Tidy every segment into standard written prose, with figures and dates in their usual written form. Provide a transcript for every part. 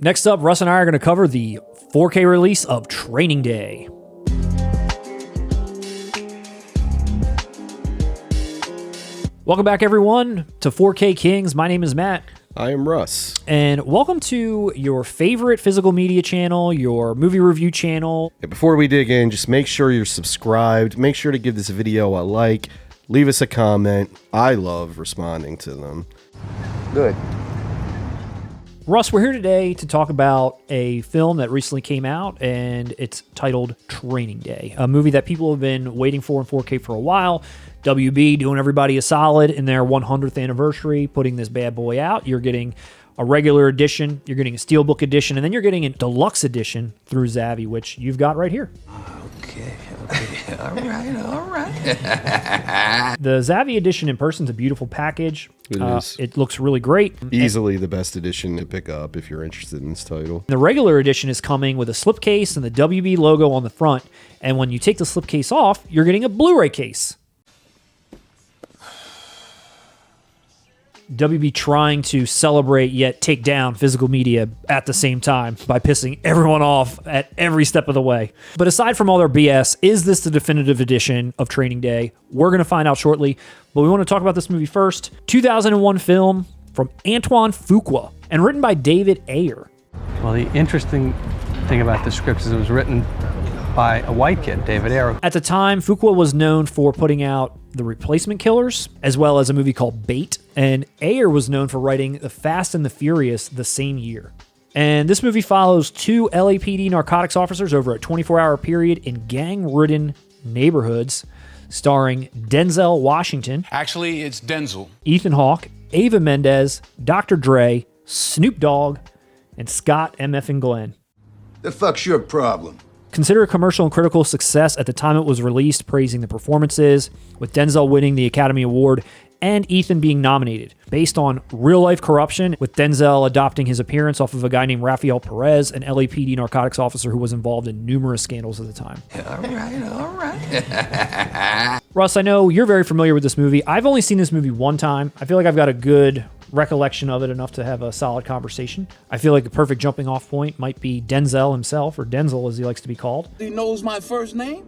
Next up, Russ and I are going to cover the 4K release of Training Day. Welcome back, everyone, to 4K Kings. My name is Matt. I am Russ. And welcome to your favorite physical media channel, your movie review channel. Before we dig in, just make sure you're subscribed. Make sure to give this video a like. Leave us a comment. I love responding to them. Good. Russ, we're here today to talk about a film that recently came out, and it's titled Training Day, a movie that people have been waiting for in 4K for a while. WB doing everybody a solid in their 100th anniversary, putting this bad boy out. You're getting a regular edition, you're getting a Steelbook edition, and then you're getting a Deluxe Edition through Zavvi, which you've got right here. Okay. All right. The Zavvi edition in person is a beautiful package. It is. It looks really great. Easily the best edition to pick up if you're interested in this title. The regular edition is coming with a slipcase and the WB logo on the front. And when you take the slipcase off, you're getting a Blu-ray case. WB trying to celebrate yet take down physical media at the same time by pissing everyone off at every step of the way. But aside from all their BS, is this the definitive edition of Training Day? We're going to find out shortly, but we want to talk about this movie first. 2001 film from Antoine Fuqua and written by David Ayer. Well, the interesting thing about the script is it was written by a white kid, David Ayer. At the time, Fuqua was known for putting out The Replacement Killers, as well as a movie called Bait, and Ayer was known for writing The Fast and the Furious the same year. And this movie follows two LAPD narcotics officers over a 24-hour period in gang-ridden neighborhoods, starring Denzel Washington. Actually, it's Denzel. Ethan Hawke, Ava Mendez, Dr. Dre, Snoop Dogg, and Scott M.F. Glenn. The fuck's your problem? Considered a commercial and critical success at the time it was released, praising the performances, with Denzel winning the Academy Award and Ethan being nominated. Based on real-life corruption, with Denzel adopting his appearance off of a guy named Rafael Perez, an LAPD narcotics officer who was involved in numerous scandals at the time. All right. Russ, I know you're very familiar with this movie. I've only seen this movie one time. I feel like I've got a good recollection of it, enough to have a solid conversation. I feel like the perfect jumping off point might be Denzel himself, or Denzel as he likes to be called. He knows my first name?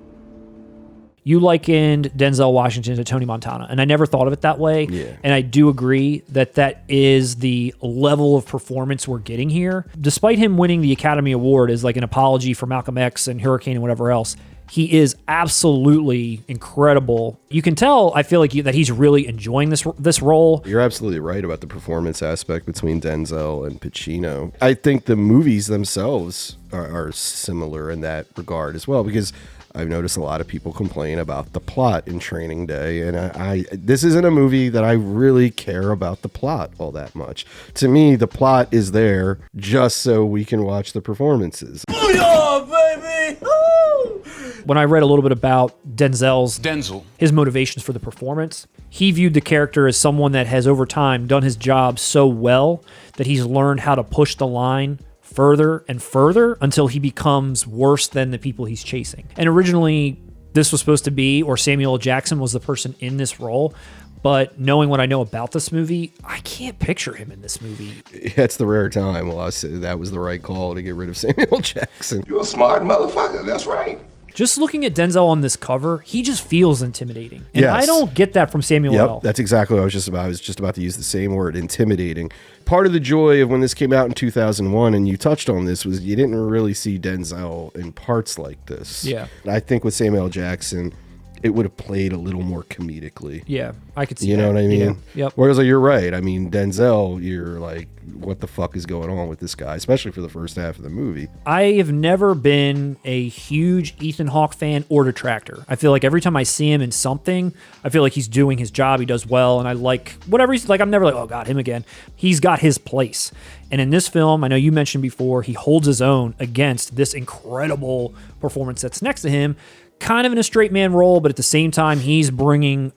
You likened Denzel Washington to Tony Montana, and I never thought of it that way. Yeah. And I do agree that that is the level of performance we're getting here. Despite him winning the Academy Award as like an apology for Malcolm X and Hurricane and whatever else, he is absolutely incredible. You can tell, I feel like, that he's really enjoying this role. You're absolutely right about the performance aspect between Denzel and Pacino. I think the movies themselves are similar in that regard as well, because I've noticed a lot of people complain about the plot in Training Day, and this isn't a movie that I really care about the plot all that much. To me, the plot is there just so we can watch the performances. Booyah, baby! Woo! When I read a little bit about Denzel. his motivations for the performance, he viewed the character as someone that has over time done his job so well that he's learned how to push the line further and further until he becomes worse than the people he's chasing. And originally, this was supposed to be, or Samuel L. Jackson was the person in this role, but knowing what I know about this movie, I can't picture him in this movie. It's the rare time. Well, I said that was the right call to get rid of Samuel L. Jackson. You're a smart motherfucker, that's right. Just looking at Denzel on this cover, he just feels intimidating. And Yes. I don't get that from Samuel L. That's exactly what I was just about. I was just about to use the same word, intimidating. Part of the joy of when this came out in 2001, and you touched on this, was you didn't really see Denzel in parts like this. Yeah. I think with Samuel L. Jackson, it would have played a little more comedically. Yeah, I could see You that. know what I mean? Yeah. Yep. Whereas you're right. I mean, Denzel, you're like, what the fuck is going on with this guy? Especially for the first half of the movie. I have never been a huge Ethan Hawke fan or detractor. I feel like every time I see him in something, I feel like he's doing his job. He does well, and I like whatever he's like. I'm never like, oh God, him again. He's got his place. And in this film, I know you mentioned before, he holds his own against this incredible performance that's next to him. Kind of in a straight man role, but at the same time, he's bringing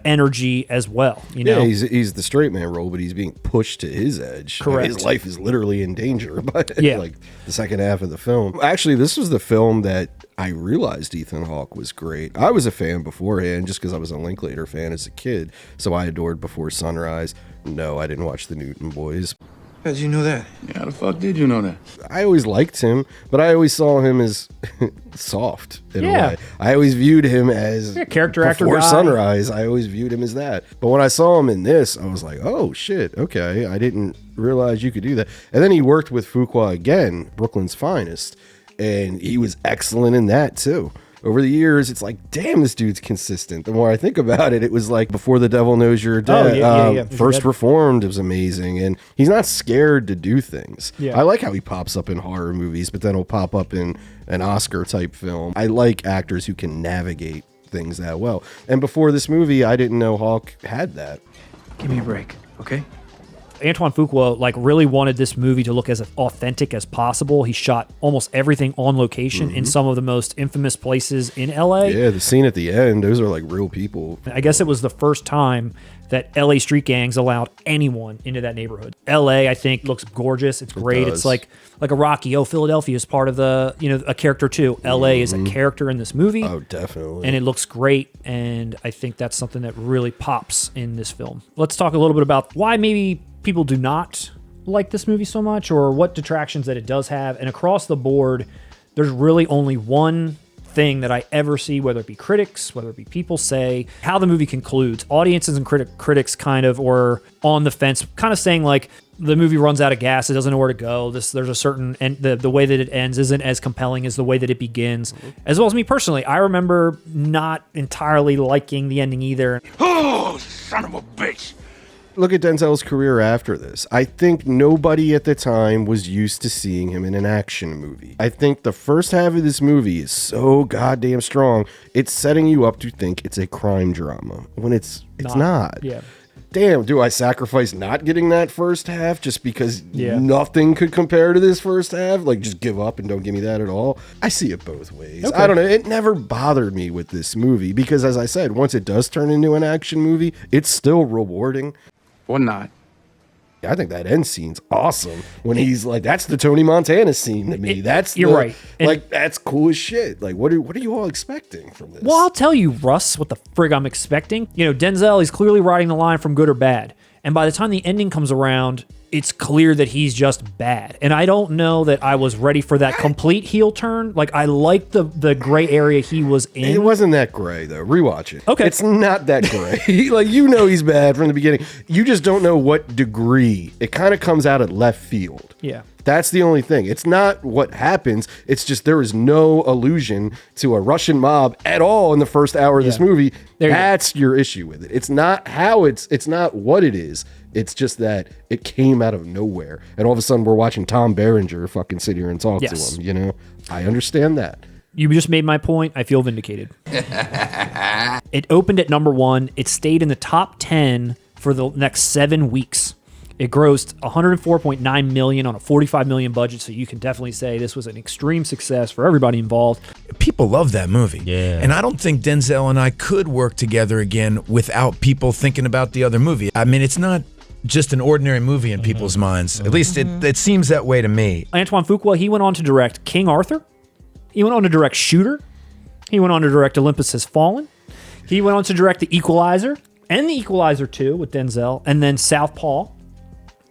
energy as well. You know, yeah, he's the straight man role, but he's being pushed to his edge. Correct. His life is literally in danger by Yeah. like the second half of the film. Actually, this was the film that I realized Ethan Hawke was great. I was a fan beforehand just because I was a Linklater fan as a kid, so I adored Before Sunrise. No, I didn't watch the Newton Boys. How'd you know that? Yeah, how the fuck did you know that? I always liked him, but I always saw him as soft in a Yeah. way. I always viewed him as character actor before guy. Sunrise. I always viewed him as that. But when I saw him in this, I was like, oh shit, okay. I didn't realize you could do that. And then he worked with Fuqua again, Brooklyn's Finest, and he was excellent in that too. Over the years, it's like, damn, this dude's consistent. The more I think about it, it was like Before the Devil Knows You're Dead. yeah. First Reformed was amazing, and he's not scared to do things. Yeah. I like how he pops up in horror movies, but then he'll pop up in an Oscar type film. I like actors who can navigate things that well. And before this movie, I didn't know Hawke had that. Give me a break, okay? Antoine Fuqua like really wanted this movie to look as authentic as possible. He shot almost everything on location in some of the most infamous places in LA. Yeah, the scene at the end, those are like real people. I guess it was the first time that LA street gangs allowed anyone into that neighborhood. LA, I think, looks gorgeous. It's great. does. It's like a Rocky. Oh, Philadelphia is part of the, a character too. LA is a character in this movie. Oh, definitely. And it looks great, and I think that's something that really pops in this film. Let's talk a little bit about why maybe people do not like this movie so much, or what detractions that it does have. And across the board, there's really only one thing that I ever see, whether it be critics, whether it be people, say how the movie concludes. Audiences and critics kind of, or on the fence, kind of saying like, the movie runs out of gas, it doesn't know where to go. There's a certain, and the way that it ends isn't as compelling as the way that it begins. As well as me personally, I remember not entirely liking the ending either. Oh, son of a bitch! Look at Denzel's career after this. I think nobody at the time was used to seeing him in an action movie. I think the first half of this movie is so goddamn strong, it's setting you up to think it's a crime drama when it's not. Yeah. Damn, do I sacrifice not getting that first half just because Yeah. nothing could compare to this first half? Like, just give up and don't give me that at all? I see it both ways. Okay. I don't know. It never bothered me with this movie because, as I said, once it does turn into an action movie, it's still rewarding. Or not. I think that end scene's awesome when he's like, that's the Tony Montana scene to me. You're right. And like, that's cool as shit. Like, what are you all expecting from this? well, I'll tell you, Russ, what the frig I'm expecting. Denzel, he's clearly riding the line from good or bad. And by the time the ending comes around, it's clear that he's just bad. And I don't know that I was ready for that complete heel turn. Like, I like the gray area he was in. It wasn't that gray, though. Rewatch it. Okay. It's not that gray. Like, he's bad from the beginning. You just don't know what degree. It kind of comes out at left field. Yeah. That's the only thing. It's not what happens. It's just there is no allusion to a Russian mob at all in the first hour of this movie. There you go. That's your issue with it. It's not how it's not what it is. It's just that it came out of nowhere. And all of a sudden we're watching Tom Berenger fucking sit here and talk Yes. to him, I understand that. You just made my point. I feel vindicated. It opened at number 1. It stayed in the top 10 for the next 7 weeks. It grossed $104.9 million on a $45 million budget, so you can definitely say this was an extreme success for everybody involved. People love that movie. Yeah. And I don't think Denzel and I could work together again without people thinking about the other movie. I mean, it's not just an ordinary movie in people's minds. At least it seems that way to me. Antoine Fuqua, he went on to direct King Arthur. He went on to direct Shooter. He went on to direct Olympus Has Fallen. He went on to direct The Equalizer and The Equalizer 2 with Denzel, and then Southpaw.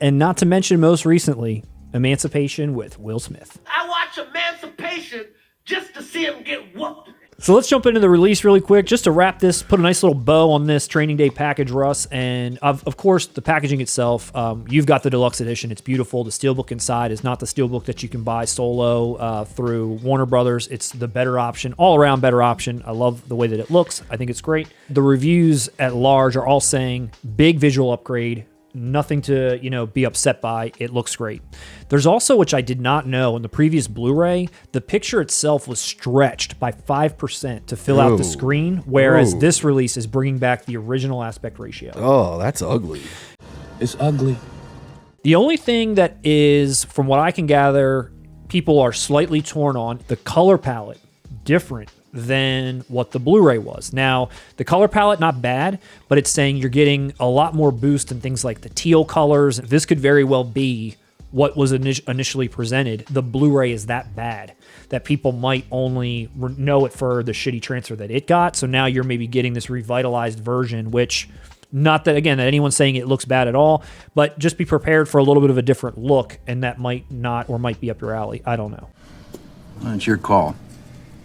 And not to mention, most recently, Emancipation with Will Smith. I watch Emancipation just to see him get whooped. So let's jump into the release really quick, just to wrap this, put a nice little bow on this Training Day package, Russ. And of course, the packaging itself, you've got the Deluxe Edition. It's beautiful. The Steelbook inside is not the Steelbook that you can buy solo through Warner Brothers. It's the better option, all around better option. I love the way that it looks. I think it's great. The reviews at large are all saying big visual upgrade. Nothing to, be upset by. It looks great. There's also, which I did not know, in the previous Blu-ray, the picture itself was stretched by 5% to fill out the screen, whereas this release is bringing back the original aspect ratio. Oh, that's ugly. It's ugly. The only thing that is, from what I can gather, people are slightly torn on, the color palette, different than what the Blu-ray was. Now, the color palette, not bad, but it's saying you're getting a lot more boost in things like the teal colors. This could very well be what was initially presented. The Blu-ray is that bad that people might only know it for the shitty transfer that it got. So now you're maybe getting this revitalized version, which Not that, again, that anyone's saying it looks bad at all, but just be prepared for a little bit of a different look, and that might not or might be up your alley. I don't know. It's your call.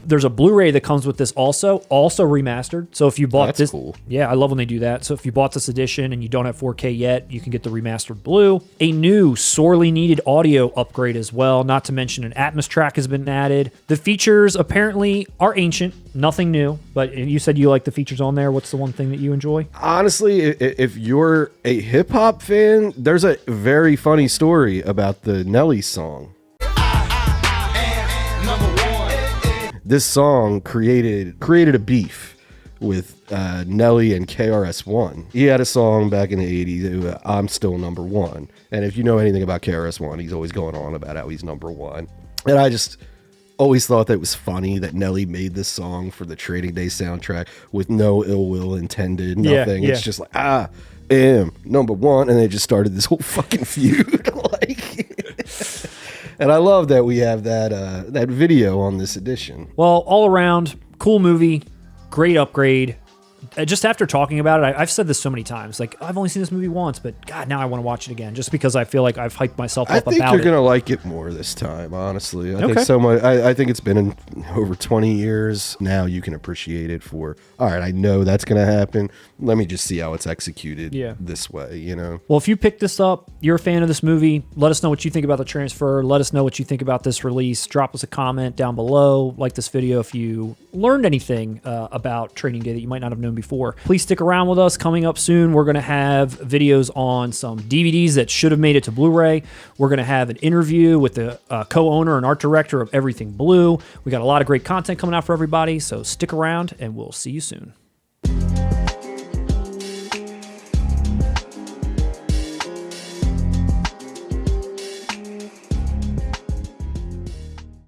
There's a Blu-ray that comes with this also remastered. So if you bought That's this, cool. Yeah, I love when they do that. So if you bought this edition and you don't have 4K yet, you can get the remastered blue. A new sorely needed audio upgrade as well, not to mention an Atmos track has been added. The features apparently are ancient, nothing new, but you said you like the features on there. What's the one thing that you enjoy? Honestly, if you're a hip hop fan, there's a very funny story about the Nelly song. This song created a beef with Nelly and KRS-One. He had a song back in the 80s, I'm Still Number One. And if you know anything about KRS-One, he's always going on about how he's number one. And I just always thought that it was funny that Nelly made this song for the Trading Day soundtrack with no ill will intended, nothing. Yeah. It's just like, am number one. And they just started this whole fucking feud. And I love that we have that video on this edition. Well, all around, cool movie, great upgrade. Just after talking about it, I've said this so many times. Like, I've only seen this movie once, but God, now I want to watch it again, just because I feel like I've hyped myself up about it. I think you're gonna like it more this time, honestly. I think Okay. so much. I think it's been in over 20 years. Now you can appreciate it for, all right, I know that's gonna happen. Let me just see how it's executed this way, you know? Well, if you picked this up, you're a fan of this movie, let us know what you think about the transfer. Let us know what you think about this release. Drop us a comment down below. Like this video if you learned anything about Trading Day that you might not have known before. Please stick around with us. Coming up soon, we're going to have videos on some DVDs that should have made it to Blu-ray. We're going to have an interview with the co-owner and art director of Everything Blue. We got a lot of great content coming out for everybody, so stick around and we'll see you soon.